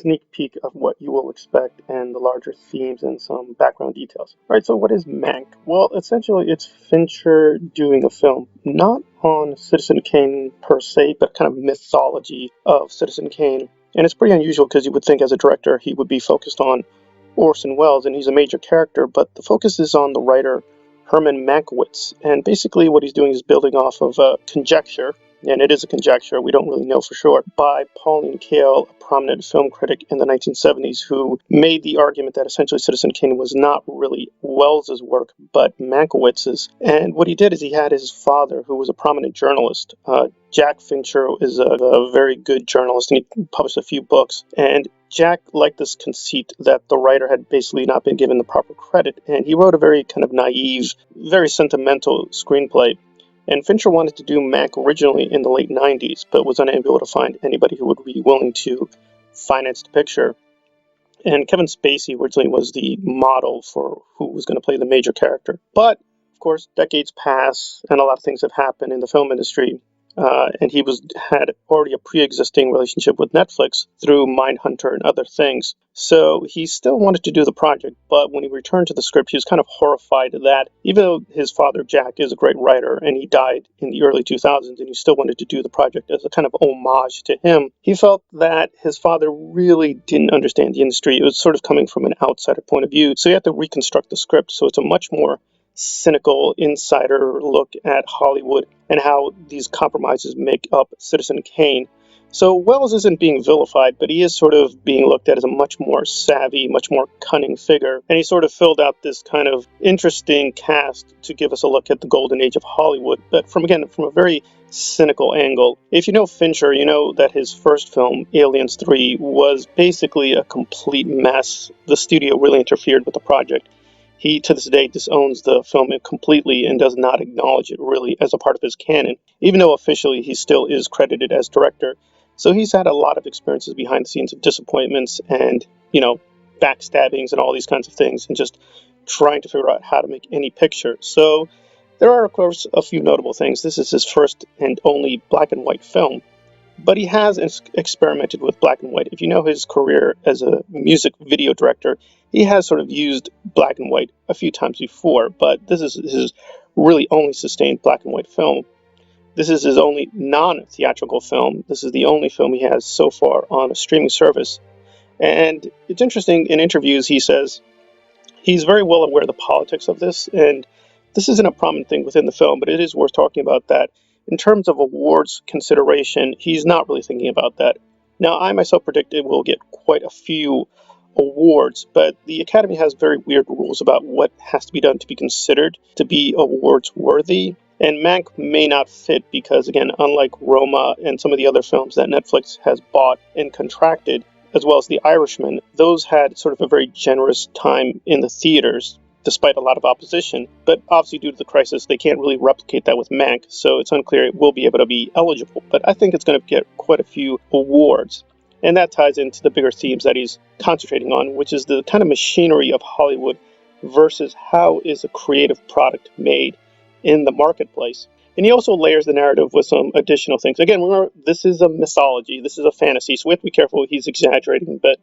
sneak peek of what you will expect and the larger themes and some background details. All right, so what is Mank? Well, essentially, it's Fincher doing a film not on Citizen Kane per se, but kind of mythology of Citizen Kane. And it's pretty unusual because you would think as a director he would be focused on Orson Welles, and he's a major character, but the focus is on the writer Herman Mankiewicz. And basically, what he's doing is building off of a conjecture, and it is a conjecture, we don't really know for sure, by Pauline Kael, a prominent film critic in the 1970s, who made the argument that essentially Citizen Kane was not really Wells's work, but Mankiewicz's. And what he did is he had his father, who was a prominent journalist. Jack Fincher is a very good journalist, and he published a few books. And Jack liked this conceit that the writer had basically not been given the proper credit, and he wrote a very kind of naive, very sentimental screenplay. And Fincher wanted to do Mank originally in the late 90s, but was unable to find anybody who would be willing to finance the picture. And Kevin Spacey originally was the model for who was going to play the major character. But, of course, decades pass, and a lot of things have happened in the film industry. And he had already a pre-existing relationship with Netflix through Mindhunter and other things. So he still wanted to do the project, but when he returned to the script, he was kind of horrified that even though his father, Jack, is a great writer and he died in the early 2000s and he still wanted to do the project as a kind of homage to him, he felt that his father really didn't understand the industry. It was sort of coming from an outsider point of view. So he had to reconstruct the script so it's a much more cynical insider look at Hollywood and how these compromises make up Citizen Kane. So Welles isn't being vilified, but he is sort of being looked at as a much more savvy, much more cunning figure. And he sort of filled out this kind of interesting cast to give us a look at the golden age of Hollywood, but from a very cynical angle. If you know Fincher, you know that his first film, Aliens 3, was basically a complete mess. The studio really interfered with the project. He, to this day, disowns the film completely and does not acknowledge it really as a part of his canon, even though officially he still is credited as director. So he's had a lot of experiences behind the scenes of disappointments and, backstabbings and all these kinds of things, and just trying to figure out how to make any picture. So there are, of course, a few notable things. This is his first and only black and white film. But he has experimented with black and white. If you know his career as a music video director, he has sort of used black and white a few times before, but this is his really only sustained black and white film. This is his only non-theatrical film. This is the only film he has so far on a streaming service. And it's interesting, in interviews he says he's very well aware of the politics of this, and this isn't a prominent thing within the film, but it is worth talking about that. In terms of awards consideration, he's not really thinking about that. Now, I myself predict it will get quite a few awards, but the Academy has very weird rules about what has to be done to be considered to be awards worthy. And Mank may not fit because, again, unlike Roma and some of the other films that Netflix has bought and contracted, as well as The Irishman, those had sort of a very generous time in the theaters, despite a lot of opposition. But obviously, due to the crisis, they can't really replicate that with Mank, so it's unclear it will be able to be eligible. But I think it's going to get quite a few awards. And that ties into the bigger themes that he's concentrating on, which is the kind of machinery of Hollywood versus how is a creative product made in the marketplace. And he also layers the narrative with some additional things. Again, remember, this is a mythology, this is a fantasy, so we have to be careful he's exaggerating, but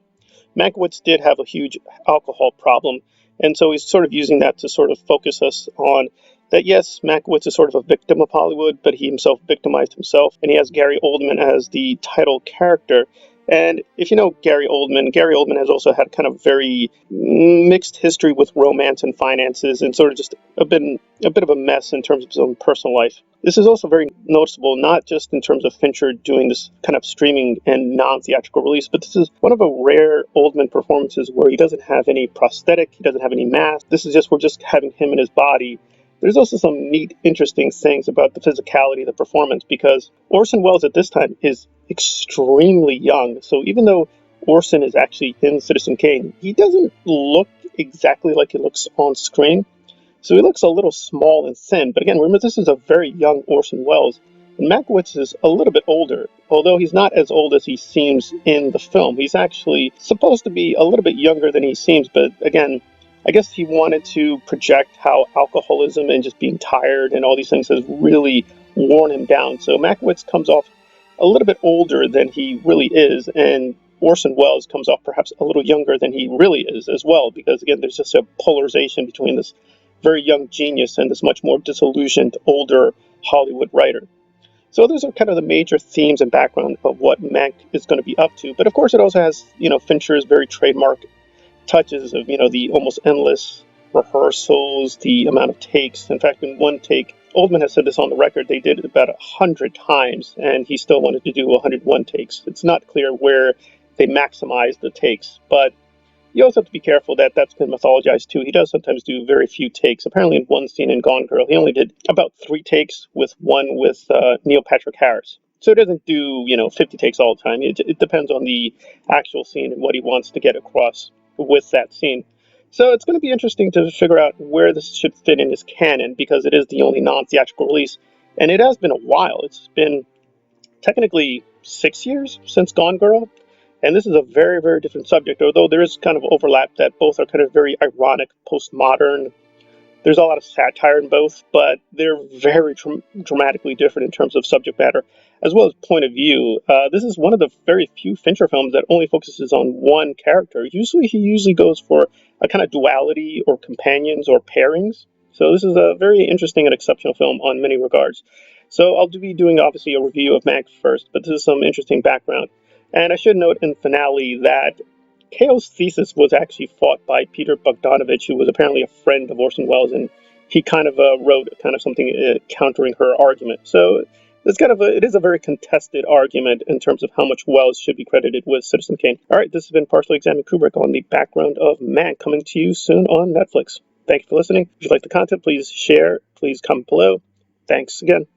Mankiewicz did have a huge alcohol problem, and so he's sort of using that to sort of focus us on that, yes, Mankiewicz is sort of a victim of Hollywood, but he himself victimized himself, and he has Gary Oldman as the title character. And if you know Gary Oldman has also had kind of very mixed history with romance and finances, and sort of just a bit of a mess in terms of his own personal life. This is also very noticeable, not just in terms of Fincher doing this kind of streaming and non-theatrical release, but this is one of a rare Oldman performances where he doesn't have any prosthetic, he doesn't have any mask. We're just having him in his body. There's also some neat, interesting things about the physicality of the performance, because Orson Welles at this time is extremely young. So even though Orson is actually in Citizen Kane, he doesn't look exactly like he looks on screen. So he looks a little small and thin. But again, remember, this is a very young Orson Welles. And Mankiewicz is a little bit older, although he's not as old as he seems in the film. He's actually supposed to be a little bit younger than he seems, but again, I guess he wanted to project how alcoholism and just being tired and all these things has really worn him down. So Mankiewicz comes off a little bit older than he really is, and Orson Welles comes off perhaps a little younger than he really is as well, because again, there's just a polarization between this very young genius and this much more disillusioned older Hollywood writer. So those are kind of the major themes and background of what Mank is going to be up to. But of course, it also has, Fincher's very trademark touches of, the almost endless rehearsals, the amount of takes. In fact, in one take, Oldman has said this on the record, they did it about 100 times, and he still wanted to do 101 takes. It's not clear where they maximize the takes, but you also have to be careful that that's been mythologized too. He does sometimes do very few takes. Apparently, in one scene in Gone Girl, he only did about 3 takes, with one with Neil Patrick Harris. So he doesn't do 50 takes all the time. It depends on the actual scene and what he wants to get across with that scene. So it's going to be interesting to figure out where this should fit in his canon, because it is the only non-theatrical release, and it has been a while. It's been technically 6 years since Gone Girl. And this is a very, very different subject, although there is kind of overlap that both are kind of very ironic, postmodern. There's a lot of satire in both, but they're very dramatically different in terms of subject matter, as well as point of view. This is one of the very few Fincher films that only focuses on one character. He usually goes for a kind of duality or companions or pairings. So this is a very interesting and exceptional film on many regards. So I'll be doing obviously a review of Mank first, but this is some interesting background. And I should note in finale that Kale's thesis was actually fought by Peter Bogdanovich, who was apparently a friend of Orson Welles, and he kind of wrote kind of something countering her argument. So it is a very contested argument in terms of how much Welles should be credited with Citizen Kane. All right, this has been Partially Examined Kubrick on the background of Mank, coming to you soon on Netflix. Thank you for listening. If you like the content, please share, please comment below. Thanks again.